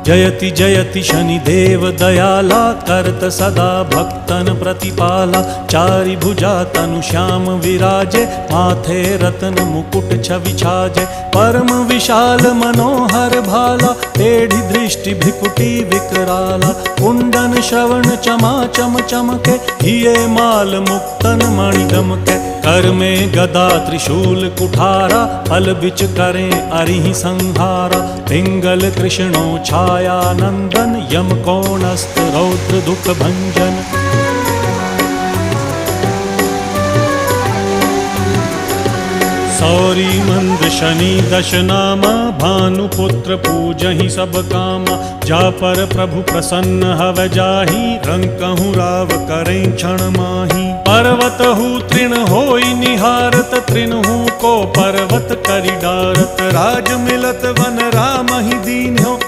जयति जयति शनिदेव दयाला, करत सदा भक्तन प्रतिपाला। चारि भुजा तनु श्याम विराजे, माथे रतन मुकुट छवि छाजे। परम विशाल मनोहर भाला, टेढ़ी दृष्टि भ्रिकुटी विकराला। कुंडन श्रवण चमा चम चमके, हिये माल मुक्तन मणि दमके। कर में गदा त्रिशूल कुठारा, फल बिच करें अरिहि संहारा। पिंगल कृष्णो छाया नंदन, यम कोणस्थ रौद्र दुख भंजन। सौरी मंद शनि दश नामा, भानुपुत्र पूजहि सब कामा। जा पर प्रभु प्रसन्न हव जाहि, रंकहु राव करें क्षण माहि। पर्वत हु तृण होई निहारत, तृणहु को पर्वत करि डारत। राज मिलत वन राम ही दीन हो,